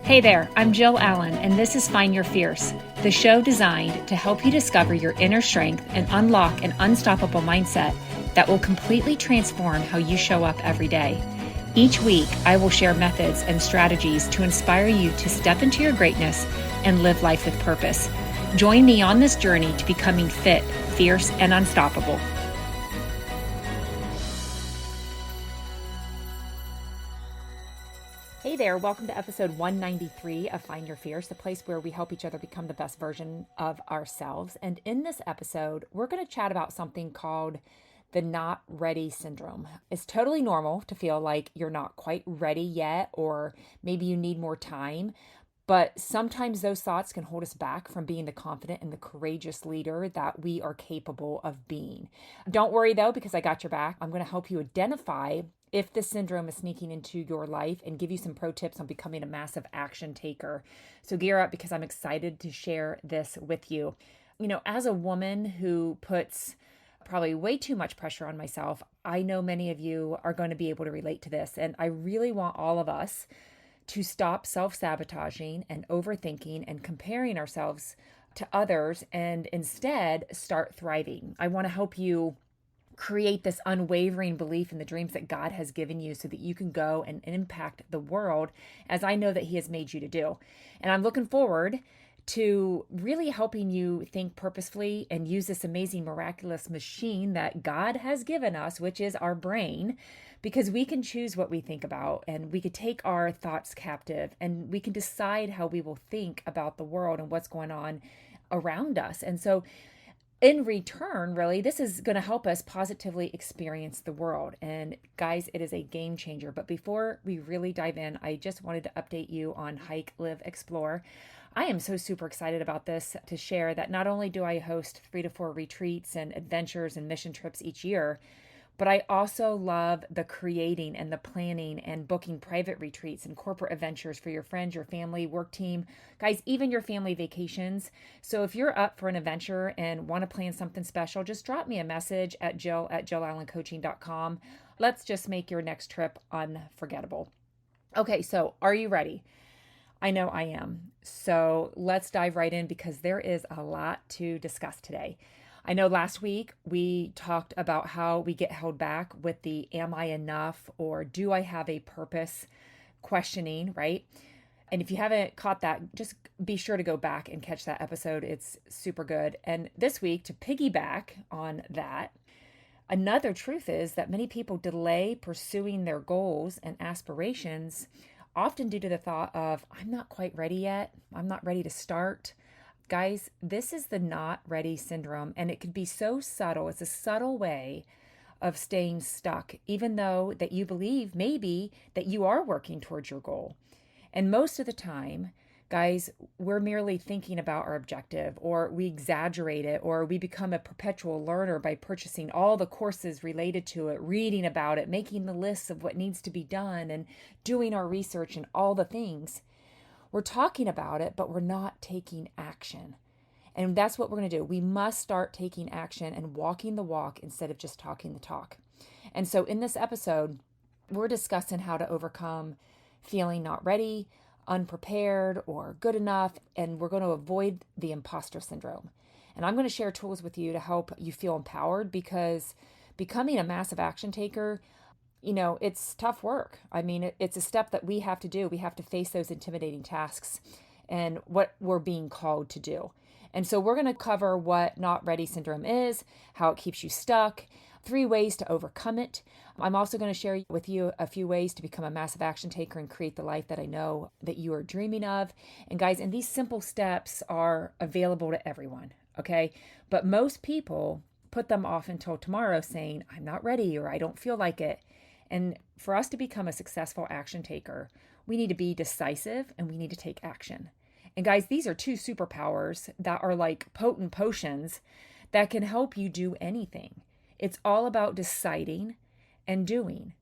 Hey there, I'm Jill Allen, and this is Find Your Fierce, the show designed to help you discover your inner strength and unlock an unstoppable mindset that will completely transform how you show up every day. Each week, I will share methods and strategies to inspire you to step into your greatness and live life with purpose. Join me on this journey to becoming fit, fierce, and unstoppable. Hey there, welcome to episode 193 of Find Your Fierce, the place where we help each other become the best version of ourselves. And in this episode, we're going to chat about something called the not ready syndrome. It's totally normal to feel like you're not quite ready yet, or maybe you need more time. But sometimes those thoughts can hold us back from being the confident and the courageous leader that we are capable of being. Don't worry though, because I got your back. I'm going to help you identify if this syndrome is sneaking into your life and give you some pro tips on becoming a massive action taker. So gear up, because I'm excited to share this with you. You know, as a woman who puts probably way too much pressure on myself, I know many of you are going to be able to relate to this. And I really want all of us to stop self-sabotaging and overthinking and comparing ourselves to others and instead start thriving. I want to help you create this unwavering belief in the dreams that God has given you so that you can go and impact the world as I know that He has made you to do. And I'm looking forward to really helping you think purposefully and use this amazing, miraculous machine that God has given us, which is our brain, because we can choose what we think about and we could take our thoughts captive and we can decide how we will think about the world and what's going on around us. And so in return, really, this is going to help us positively experience the world. And guys, it is a game changer. But before we really dive in, I just wanted to update you on Hike, Live, Explore. I am so super excited about this to share that not only do I host 3 to 4 retreats and adventures and mission trips each year, but I also love the creating and the planning and booking private retreats and corporate adventures for your friends, your family, work team, guys, even your family vacations. So if you're up for an adventure and want to plan something special, just drop me a message at jill@jillallencoaching.com. Let's just make your next trip unforgettable. Okay, so are you ready? I know I am. So let's dive right in because there is a lot to discuss today. I know last week we talked about how we get held back with the am I enough or do I have a purpose questioning, right? And if you haven't caught that, just be sure to go back and catch that episode. It's super good. And this week, to piggyback on that, another truth is that many people delay pursuing their goals and aspirations, often due to the thought of, I'm not quite ready yet. I'm not ready to start. Guys, this is the not ready syndrome, and it can be so subtle. It's a subtle way of staying stuck, even though that you believe maybe that you are working towards your goal. And most of the time, guys, we're merely thinking about our objective, or we exaggerate it, or we become a perpetual learner by purchasing all the courses related to it, reading about it, making the lists of what needs to be done, and doing our research and all the things. We're talking about it, but we're not taking action. And that's what we're going to do. We must start taking action and walking the walk instead of just talking the talk. And so in this episode, we're discussing how to overcome feeling not ready, unprepared, or good enough. And we're going to avoid the imposter syndrome. And I'm going to share tools with you to help you feel empowered, because becoming a massive action taker, you know, it's tough work. I mean, it's a step that we have to do. We have to face those intimidating tasks and what we're being called to do. And so we're going to cover what not ready syndrome is, how it keeps you stuck, 3 ways to overcome it. I'm also going to share with you a few ways to become a massive action taker and create the life that I know that you are dreaming of. And guys, and these simple steps are available to everyone, okay? But most people put them off until tomorrow saying, I'm not ready, or I don't feel like it. And for us to become a successful action taker, we need to be decisive and we need to take action. And guys, these are 2 superpowers that are like potent potions that can help you do anything. It's all about deciding and doing.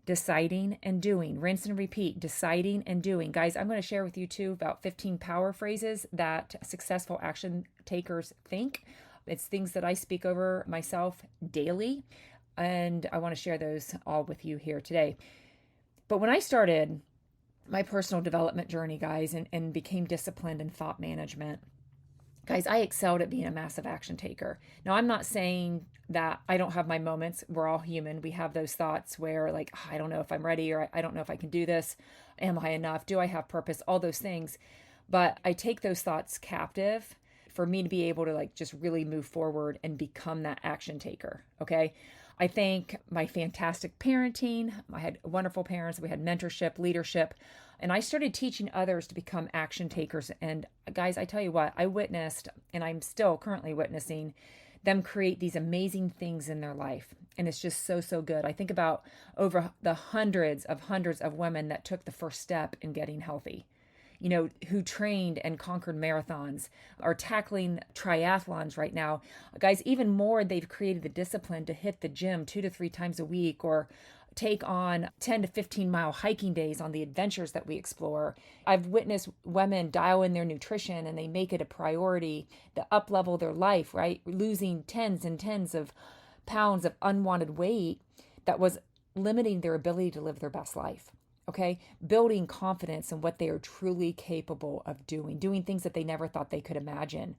Deciding and doing. Rinse and repeat. Deciding and doing. Guys, I'm going to share with you too about 15 power phrases that successful action takers think. It's things that I speak over myself daily. And I want to share those all with you here today. But when I started my personal development journey, guys, and became disciplined in thought management. Guys, I excelled at being a massive action taker. Now, I'm not saying that I don't have my moments. We're all human. We have those thoughts where, like, "Oh, I don't know if I'm ready, or I don't know if I can do this. Am I enough? Do I have purpose?" All those things. But I take those thoughts captive for me to be able to, like, just really move forward and become that action taker. Okay. I think my fantastic parenting, I had wonderful parents, we had mentorship, leadership, and I started teaching others to become action takers. And guys, I tell you what, I witnessed, and I'm still currently witnessing them create these amazing things in their life. And it's just so, so good. I think about over the hundreds of women that took the first step in getting healthy, who trained and conquered marathons, are tackling triathlons right now. Guys, even more, they've created the discipline to hit the gym 2 to 3 times a week, or take on 10 to 15 mile hiking days on the adventures that we explore. I've witnessed women dial in their nutrition and they make it a priority to up level their life, right? Losing tens and tens of pounds of unwanted weight that was limiting their ability to live their best life. Okay, building confidence in what they are truly capable of doing things that they never thought they could imagine.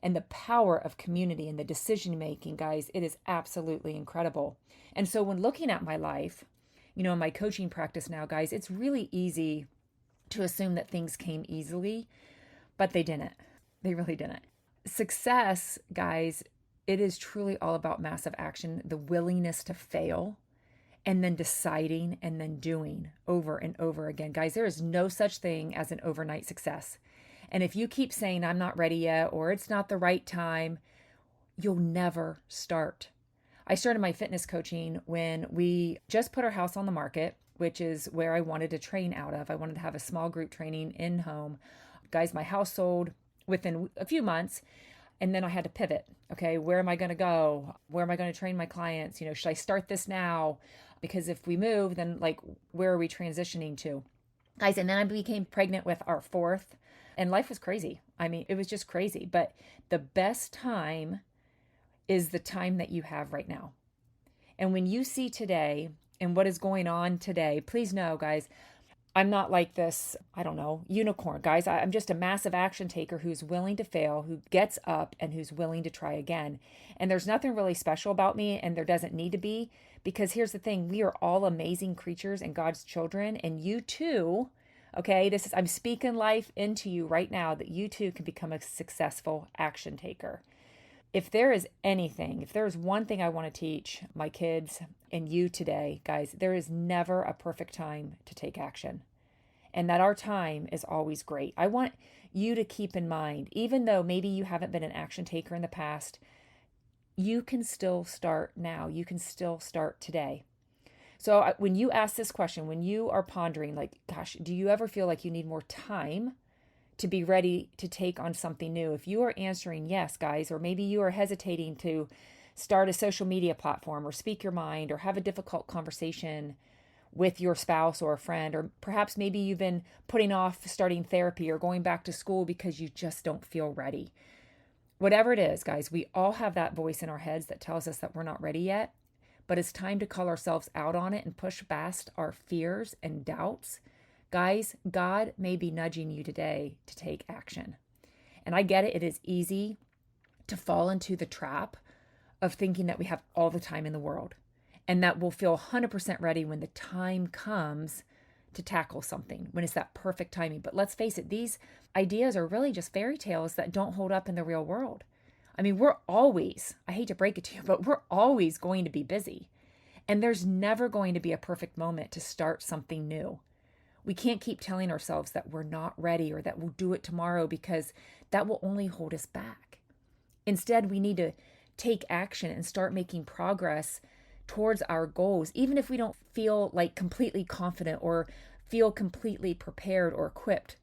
And the power of community and the decision making, guys, it is absolutely incredible. And so when looking at my life, in my coaching practice now, guys, it's really easy to assume that things came easily, but they didn't. They really didn't. Success, guys, it is truly all about massive action, the willingness to fail, and then deciding and then doing over and over again. Guys, there is no such thing as an overnight success. And if you keep saying, "I'm not ready yet," or "it's not the right time," you'll never start. I started my fitness coaching when we just put our house on the market, which is where I wanted to train out of. I wanted to have a small group training in home. Guys, my house sold within a few months. And then I had to pivot. Okay, where am I going to go? Where am I going to train my clients? Should I start this now? Because if we move, then, like, where are we transitioning to? Guys, and then I became pregnant with our fourth, and life was crazy. I mean, it was just crazy. But the best time is the time that you have right now. And when you see today and what is going on today, please know, guys, I'm not like this, I don't know, unicorn, guys. I'm just a massive action taker who's willing to fail, who gets up, and who's willing to try again. And there's nothing really special about me, and there doesn't need to be, because here's the thing. We are all amazing creatures and God's children, and you too, okay, I'm speaking life into you right now, that you too can become a successful action taker. If there is one thing I want to teach my kids and you today, guys, there is never a perfect time to take action, and that our time is always great. I want you to keep in mind, even though maybe you haven't been an action taker in the past, you can still start now. You can still start today. So when you ask this question, when you are pondering, like, gosh, do you ever feel like you need more time to be ready to take on something new? If you are answering yes, guys, or maybe you are hesitating to start a social media platform or speak your mind or have a difficult conversation with your spouse or a friend, or perhaps maybe you've been putting off starting therapy or going back to school because you just don't feel ready. Whatever it is, guys, we all have that voice in our heads that tells us that we're not ready yet, but it's time to call ourselves out on it and push past our fears and doubts. Guys, God may be nudging you today to take action. And I get it. It is easy to fall into the trap of thinking that we have all the time in the world and that we'll feel 100% ready when the time comes to tackle something, when it's that perfect timing. But let's face it, these ideas are really just fairy tales that don't hold up in the real world. I mean, I hate to break it to you, but we're always going to be busy. And there's never going to be a perfect moment to start something new. We can't keep telling ourselves that we're not ready or that we'll do it tomorrow, because that will only hold us back. Instead, we need to take action and start making progress towards our goals, even if we don't feel like completely confident or feel completely prepared or equipped.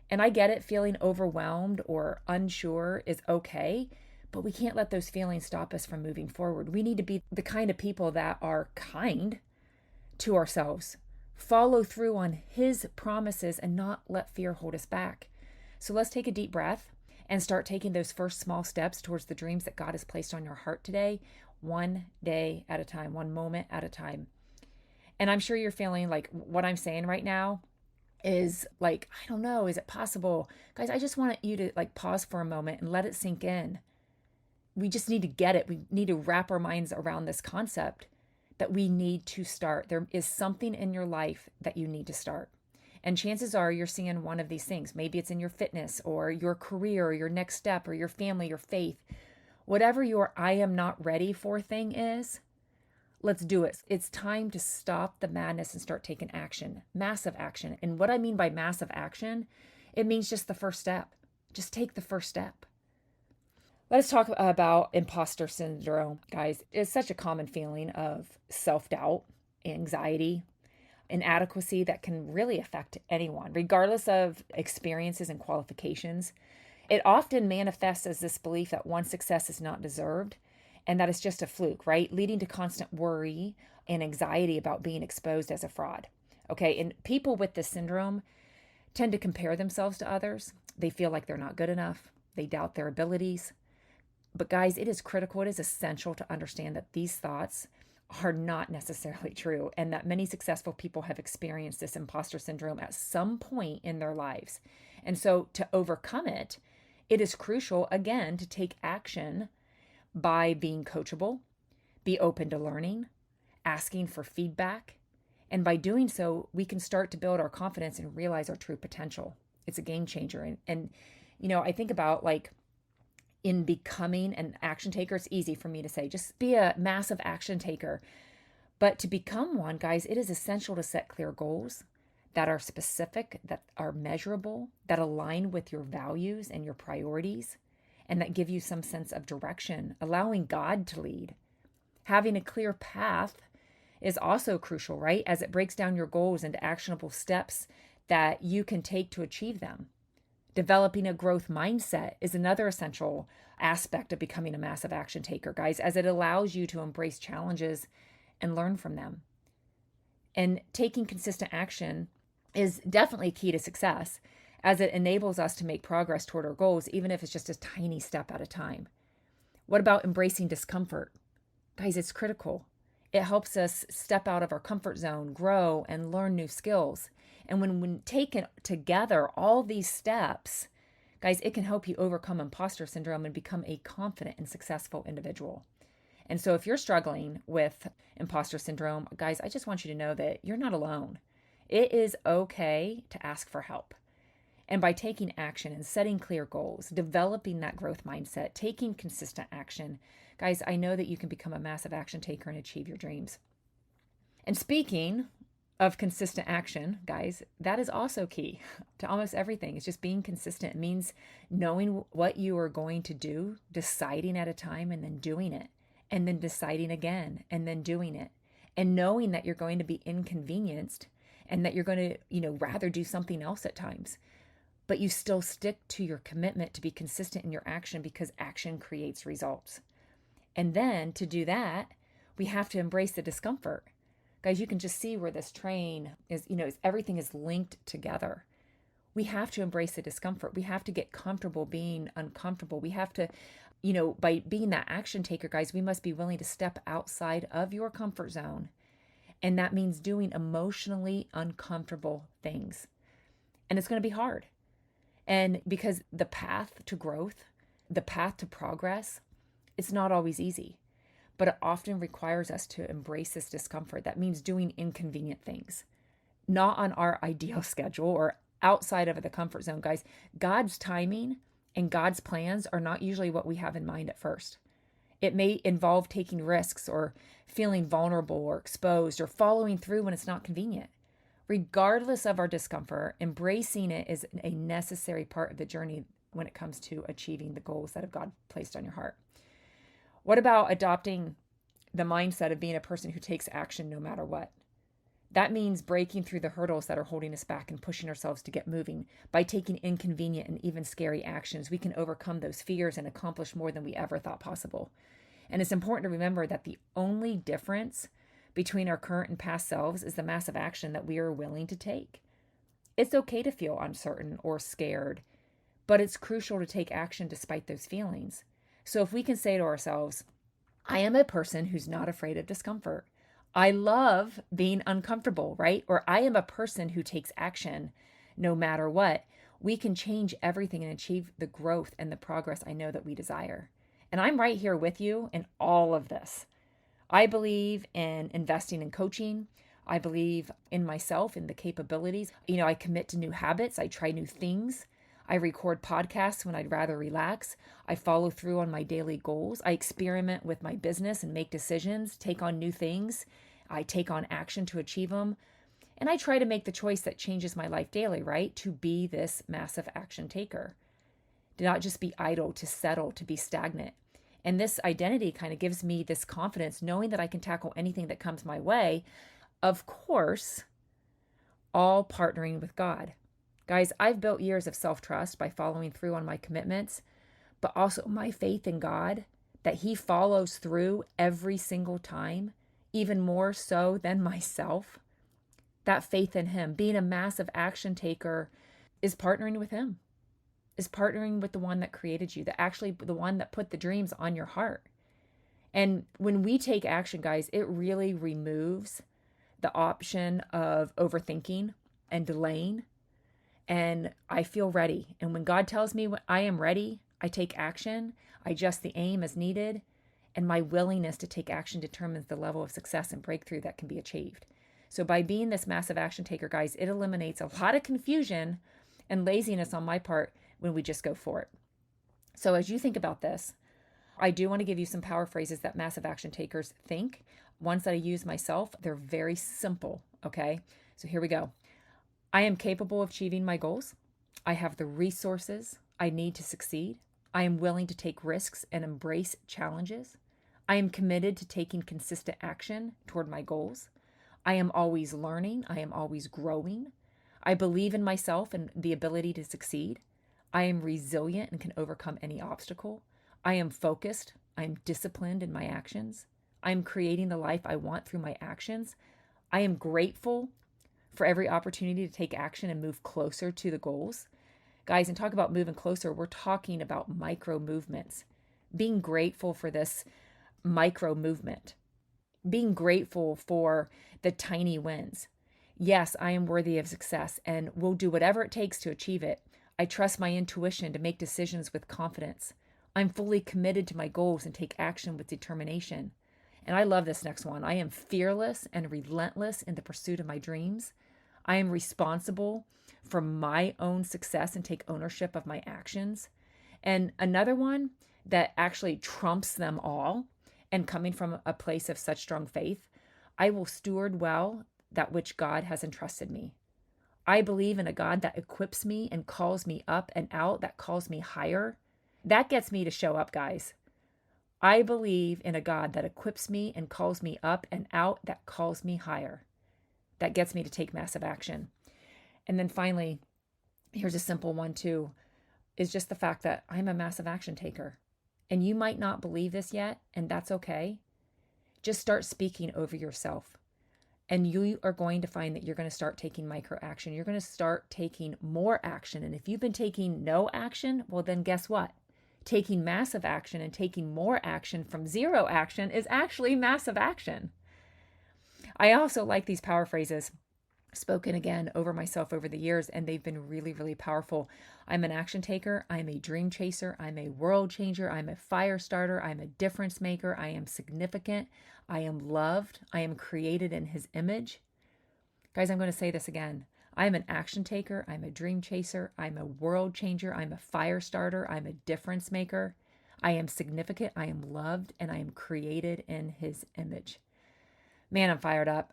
And I get it, feeling overwhelmed or unsure is okay, but we can't let those feelings stop us from moving forward. We need to be the kind of people that are kind to ourselves, follow through on His promises, and not let fear hold us back. So let's take a deep breath and start taking those first small steps towards the dreams that God has placed on your heart today, one day at a time, one moment at a time. And I'm sure you're feeling like what I'm saying right now, is like, I don't know, is it possible? Guys, I just want you to like pause for a moment and let it sink in. We just need to get it. We need to wrap our minds around this concept that we need to start. There is something in your life that you need to start. And chances are you're seeing one of these things. Maybe it's in your fitness or your career or your next step or your family, your faith. Whatever your I am not ready for thing is, let's do it. It's time to stop the madness and start taking action, massive action. And what I mean by massive action, it means just the first step. Just take the first step. Let's talk about imposter syndrome, guys. It's such a common feeling of self-doubt, anxiety, inadequacy that can really affect anyone, regardless of experiences and qualifications. It often manifests as this belief that one's success is not deserved and that it's just a fluke, right? Leading to constant worry and anxiety about being exposed as a fraud. Okay, and people with this syndrome tend to compare themselves to others. They feel like they're not good enough. They doubt their abilities. But guys, it is critical, it is essential to understand that these thoughts are not necessarily true and that many successful people have experienced this imposter syndrome at some point in their lives. And so to overcome it, it is crucial, again, to take action by being coachable, be open to learning, asking for feedback. And by doing so, we can start to build our confidence and realize our true potential. It's a game changer. And I think about like, in becoming an action taker, it's easy for me to say, just be a massive action taker. But to become one, guys, it is essential to set clear goals that are specific, that are measurable, that align with your values and your priorities, and that give you some sense of direction, allowing God to lead. Having a clear path is also crucial, right? As it breaks down your goals into actionable steps that you can take to achieve them. Developing a growth mindset is another essential aspect of becoming a massive action taker, guys, as it allows you to embrace challenges and learn from them. And taking consistent action is definitely key to success, as it enables us to make progress toward our goals, even if it's just a tiny step at a time. What about embracing discomfort? Guys, it's critical. It helps us step out of our comfort zone, grow, and learn new skills. And when taken together, all these steps, guys, it can help you overcome imposter syndrome and become a confident and successful individual. And so if you're struggling with imposter syndrome, guys, I just want you to know that you're not alone. It is okay to ask for help. And by taking action and setting clear goals, developing that growth mindset, taking consistent action, guys, I know that you can become a massive action taker and achieve your dreams. And speaking of consistent action, guys, that is also key to almost everything. It's just being consistent. It means knowing what you are going to do, deciding at a time and then doing it, and then deciding again and then doing it, and knowing that you're going to be inconvenienced and that you're going to, rather do something else at times. But you still stick to your commitment to be consistent in your action because action creates results. And then to do that, we have to embrace the discomfort. Guys, you can just see where this train is, everything is linked together. We have to embrace the discomfort. We have to get comfortable being uncomfortable. We have to, by being that action taker, guys, we must be willing to step outside of your comfort zone. And that means doing emotionally uncomfortable things. And it's going to be hard. And because the path to growth, the path to progress, it's not always easy. But it often requires us to embrace this discomfort. That means doing inconvenient things, not on our ideal schedule or outside of the comfort zone. Guys, God's timing and God's plans are not usually what we have in mind at first. It may involve taking risks or feeling vulnerable or exposed or following through when it's not convenient. Regardless of our discomfort, embracing it is a necessary part of the journey when it comes to achieving the goals that have God placed on your heart. What about adopting the mindset of being a person who takes action no matter what? That means breaking through the hurdles that are holding us back and pushing ourselves to get moving. By taking inconvenient and even scary actions, we can overcome those fears and accomplish more than we ever thought possible. And it's important to remember that the only difference between our current and past selves is the massive action that we are willing to take. It's okay to feel uncertain or scared, but it's crucial to take action despite those feelings. So if we can say to ourselves, I am a person who's not afraid of discomfort. I love being uncomfortable, right? Or I am a person who takes action. no matter what, we can change everything and achieve the growth and the progress I know that we desire. And I'm right here with you in all of this. I believe in investing in coaching. I believe in myself, in the capabilities. I commit to new habits. I try new things. I record podcasts when I'd rather relax. I follow through on my daily goals. I experiment with my business and make decisions, take on new things. I take on action to achieve them. And I try to make the choice that changes my life daily, right? To be this massive action taker. To not just be idle, to settle, to be stagnant. And this identity kind of gives me this confidence, knowing that I can tackle anything that comes my way. Of course, all partnering with God. Guys, I've built years of self-trust by following through on my commitments, but also my faith in God, that He follows through every single time, even more so than myself. That faith in Him, being a massive action taker, is partnering with Him, is partnering with the one that created you, the one that put the dreams on your heart. And when we take action, guys, it really removes the option of overthinking and delaying. And I feel ready. And when God tells me I am ready, I take action. I adjust the aim as needed. And my willingness to take action determines the level of success and breakthrough that can be achieved. So by being this massive action taker, guys, it eliminates a lot of confusion and laziness on my part when we just go for it. So as you think about this, I do want to give you some power phrases that massive action takers think. Ones that I use myself, they're very simple, okay? So here we go. I am capable of achieving my goals. I have the resources I need to succeed. I am willing to take risks and embrace challenges. I am committed to taking consistent action toward my goals. I am always learning. I am always growing. I believe in myself and the ability to succeed. I am resilient and can overcome any obstacle. I am focused. I am disciplined in my actions. I am creating the life I want through my actions. I am grateful for every opportunity to take action and move closer to the goals. Guys, and talk about moving closer, we're talking about micro movements. Being grateful for this micro movement. Being grateful for the tiny wins. Yes, I am worthy of success and will do whatever it takes to achieve it. I trust my intuition to make decisions with confidence. I'm fully committed to my goals and take action with determination. And I love this next one. I am fearless and relentless in the pursuit of my dreams. I am responsible for my own success and take ownership of my actions. And another one that actually trumps them all, and coming from a place of such strong faith, I will steward well that which God has entrusted me. I believe in a God that equips me and calls me up and out, that calls me higher. That gets me to show up, guys. I believe in a God that equips me and calls me up and out, that calls me higher. That gets me to take massive action. And then finally, here's a simple one too, is just the fact that I'm a massive action taker. And you might not believe this yet, and that's okay. Just start speaking over yourself. And you are going to find that you're going to start taking micro action. You're going to start taking more action. And if you've been taking no action, well, then guess what? Taking massive action and taking more action from zero action is actually massive action. I also like these power phrases spoken again over myself over the years, and they've been really, really powerful. I'm an action taker. I'm a dream chaser. I'm a world changer. I'm a fire starter. I'm a difference maker. I am significant. I am loved. I am created in His image. Guys, I'm going to say this again. I'm an action taker. I'm a dream chaser. I'm a world changer. I'm a fire starter. I'm a difference maker. I am significant. I am loved, and I am created in His image. Man, I'm fired up.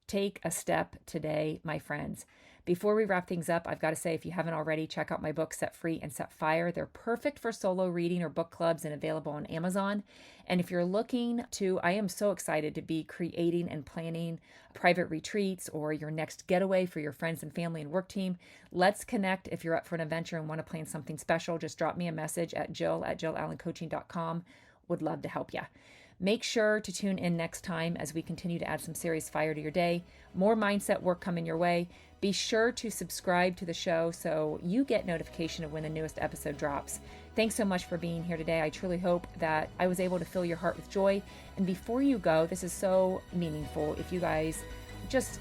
Take a step today, my friends. Before we wrap things up, I've got to say, if you haven't already, check out my books, Set Free and Set Fire. They're perfect for solo reading or book clubs and available on Amazon. And if you're looking to, I am so excited to be creating and planning private retreats or your next getaway for your friends and family and work team. Let's connect. If you're up for an adventure and want to plan something special, just drop me a message at jill@jillallencoaching.com. Would love to help you. Make sure to tune in next time as we continue to add some serious fire to your day. More mindset work coming your way. Be sure to subscribe to the show so you get notification of when the newest episode drops. Thanks so much for being here today. I truly hope that I was able to fill your heart with joy. And before you go, this is so meaningful. If you guys just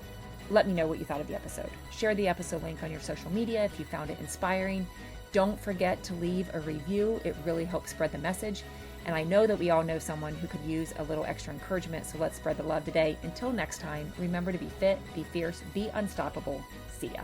let me know what you thought of the episode. Share the episode link on your social media if you found it inspiring. Don't forget to leave a review. It really helps spread the message. And I know that we all know someone who could use a little extra encouragement, so let's spread the love today. Until next time, remember to be fit, be fierce, be unstoppable. See ya.